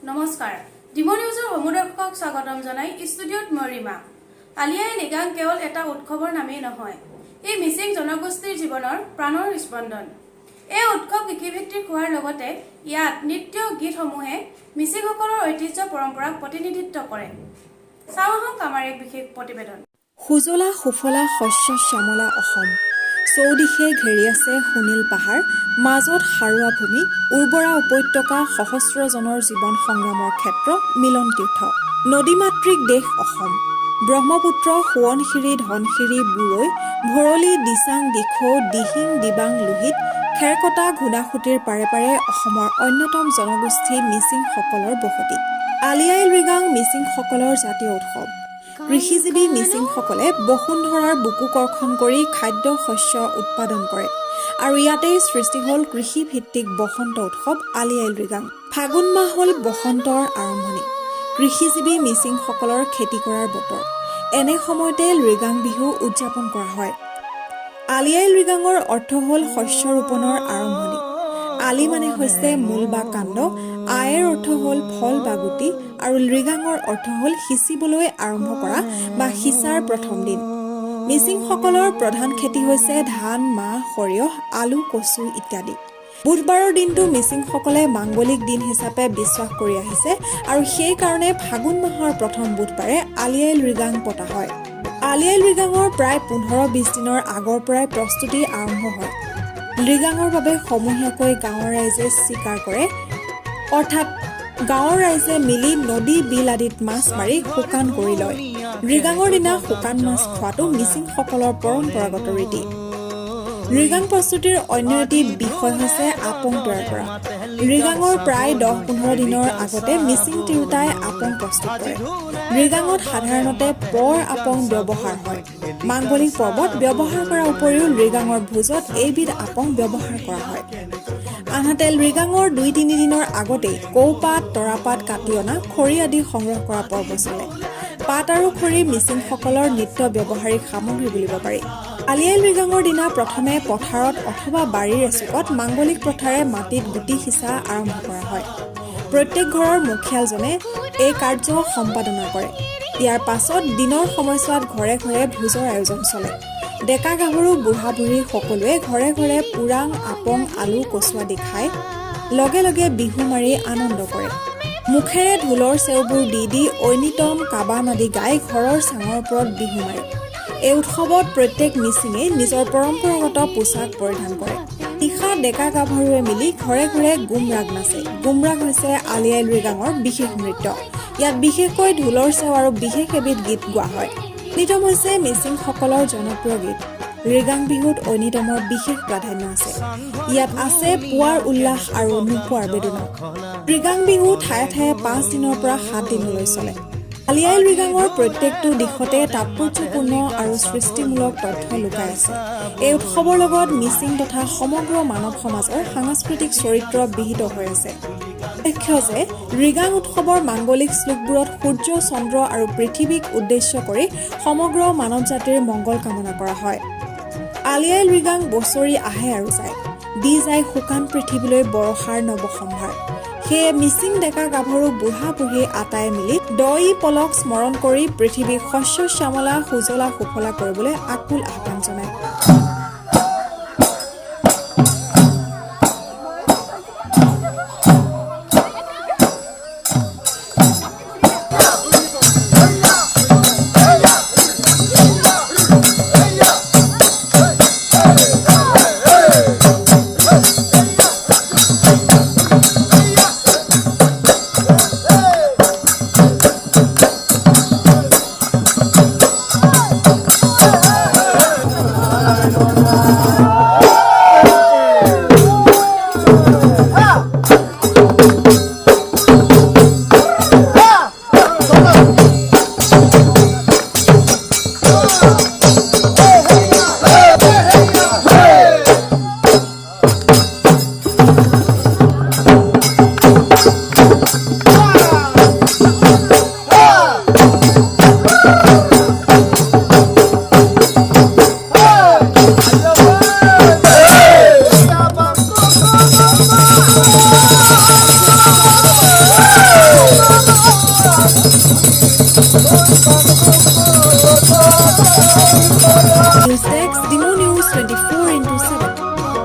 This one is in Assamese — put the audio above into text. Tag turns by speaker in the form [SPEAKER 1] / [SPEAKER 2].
[SPEAKER 1] নমস্কাৰ ডিমো নিউজৰ সমুদৰ্শক স্বাগতম জনাই ষ্টুডিঅ'ত মৰিমা আলিয়াই লিগাং কেৱল এটা উৎসৱৰ নামেই নহয় এই মিচিং জনগোষ্ঠীৰ জীৱনৰ প্ৰাণৰ স্পন্দন এই উৎসৱ কৃষিভিত্তিক হোৱাৰ লগতে ইয়াত নৃত্য গীতসমূহে মিচিংসকলৰ ঐতিহ্য পৰম্পৰাক প্ৰতিনিধিত্ব কৰে চাওঁ আহক আমাৰ এক বিশেষ প্ৰতিবেদন
[SPEAKER 2] সুজলা সুফলা শস্য শ্যামলা অসম চৌদিশে ঘেৰি আছে সুনীল পাহাৰ মাজত সাৰুৱা ভূমি উৰ্বৰা উপত্যকা সহস্ৰজনৰ জীৱন সংগ্ৰামৰ ক্ষেত্ৰ মিলন তীৰ্থ নদীমাতৃক দেশ অসম ব্ৰহ্মপুত্ৰ সোৱণশিৰি ধনশিৰি বুৰৈ ভৰলী দিচাং দিখৌ দিহিং দিবাং লোহিত খেৰকটা ঘোঁদাসুতিৰ পাৰে পাৰে অসমৰ অন্যতম জনগোষ্ঠী মিচিংসকলৰ বসতি আলি আই লৃগাং মিচিংসকলৰ জাতীয় উৎসৱ কৃষিজীৱী মিচিংসকলে বসুন্ধৰাৰ বুকু কৰ্ষণ কৰি খাদ্য শস্য উৎপাদন কৰে আৰু ইয়াতেই সৃষ্টি হ'ল কৃষিভিত্তিক বসন্ত উৎসৱ আলি আই লৃগাং ফাগুন মাহ হ'ল বসন্তৰ আৰম্ভণি কৃষিজীৱী মিচিংসকলৰ খেতি কৰাৰ বতৰ এনে সময়তে লৃগাং বিহু উদযাপন কৰা হয় আলি আই লৃগাঙৰ অৰ্থ হ'ল শস্য ৰোপণৰ আৰম্ভণি আলি মানে হৈছে মূল বা কাণ্ড আইৰ অৰ্থ হ'ল ফল বা গুটি আৰু লৃগাঙৰ অৰ্থ হ'ল সিঁচিবলৈ আৰম্ভ কৰা বা সিঁচাৰ প্ৰথম দিন মিচিংসকলৰ প্ৰধান খেতি হৈছে ধান মাহ সৰিয়হ আলু কচু ইত্যাদি বুধবাৰৰ দিনটো মিচিংসকলে মাংগলিক দিন হিচাপে বিশ্বাস কৰি আহিছে আৰু সেই কাৰণে ফাগুন মাহৰ প্ৰথম বুধবাৰে আলি আই লৃগাং পতা হয় আলি আই লৃগাঙৰ প্ৰায় 15-20 দিনৰ আগৰ পৰাই প্ৰস্তুতি আৰম্ভ হয় লৃগাঙৰ বাবে সমূহীয়াকৈ গাঁৱৰ ৰাইজে স্বীকাৰ কৰে অৰ্থাৎ গাঁৱৰ ৰাইজে মিলি নদী বিল আদিত মাছ মাৰি শুকান কৰি লয় লৃগাঙৰ দিনা শুকান মাছ খোৱাটো মিচিংসকলৰ পৰম্পৰাগত ৰীতি লৃগাং প্ৰস্তুতিৰ অন্য এটি বিষয় হৈছে আপং তৈয়াৰ কৰা লৃগাঙৰ প্ৰায় 10-15 দিনৰ আগতে মিচিং তিৰোতাই আপং প্ৰস্তুত কৰে লৃগাঙত সাধাৰণতে পৰ আপং ব্যৱহাৰ হয় মাংগলিক পৰ্বত ব্যৱহাৰ কৰাৰ উপৰিও লৃগাঙৰ ভোজত এইবিধ আপং ব্যৱহাৰ কৰা হয় আনহাতে লৃগাঙৰ 2-3 দিনৰ আগতেই কৌপাত তৰাপাত কাটি অনা খৰি আদি সংগ্ৰহ কৰা পৰ্ব চলে পাত আৰু খৰি মিচিংসকলৰ নিত্য ব্যৱহাৰিক সামগ্ৰী বুলিব পাৰি আলি আই লৃগাঙৰ দিনা প্ৰথমে পথাৰত অথবা বাৰীৰ এচুকত মাংগলিক প্ৰথাৰে মাটিত গুটি সিঁচা আৰম্ভ কৰা হয় প্ৰত্যেক ঘৰৰ মুখিয়ালজনে এই কাৰ্য সম্পাদনা কৰে ইয়াৰ পাছত দিনৰ সময়ছোৱাত ঘৰে ঘৰে ভোজৰ আয়োজন চলে ডেকা গাভৰু বুঢ়া বুঢ়ী সকলোৱে ঘৰে ঘৰে পুৰাং আপং আলু কচু আদি খাই লগে লগে বিহু মাৰি আনন্দ কৰে মুখেৰে ঢোলৰ চেওবোৰ দি ঐনিতম কাবান আদি গাই ঘৰৰ চাঙৰ ওপৰত বিহু মাৰে এই উৎসৱত প্ৰত্যেক মিচিঙে নিজৰ পৰম্পৰাগত পোছাক পৰিধান কৰে নিশা ডেকা গাভৰুৱে মিলি ঘৰে ঘৰে গুমৰাগ নাচে গুমৰাগ হৈছে আলি আই লৃগাঙৰ বিশেষ নৃত্য ইয়াত বিশেষকৈ ঢোলৰ চেও আৰু বিশেষ এবিধ গীত গোৱা হয় ঐনিতম হৈছে মিচিংসকলৰ জনপ্ৰিয় গীত লৃগাং বিহুত ঐনিতমৰ বিশেষ প্ৰাধান্য আছে ইয়াত আছে পুৱাৰ উল্লাস আৰু নোপোৱাৰ বেদনা লৃগাং বিহু ঠায়ে ঠায়ে 5 দিনৰ পৰা 7 দিনলৈ চলে আলি আই লৃগাঙৰ প্ৰত্যেকটো দিশতে তাৎপৰ্যপূৰ্ণ আৰু সৃষ্টিমূলক তথ্য লুকাই আছে এই উৎসৱৰ লগত মিচিং তথা সমগ্ৰ মানৱ সমাজৰ সাংস্কৃতিক চৰিত্ৰ বিহিত হৈ আছে উল্লেখ্য যে লৃগাং উৎসৱৰ মাংগলিক শ্লোকবোৰত সূৰ্য চন্দ্ৰ আৰু পৃথিৱীক উদ্দেশ্য কৰি সমগ্ৰ মানৱ জাতিৰ মংগল কামনা কৰা হয় আলি আই লৃগাং বছৰি আহে আৰু যায় দি যায় শুকান পৃথিৱীলৈ বৰষাৰ নৱসম্ভাৰ সেয়ে মিচিং ডেকা গাভৰু বুঢ়া বুঢ়ী আটাই মিলি দই পলক স্মৰণ কৰি পৃথিৱীক শস্য শ্যামলা সুজলা সুফলা কৰিবলৈ আকুল আহ্বান জনায় News Desk, Demo News 24/7.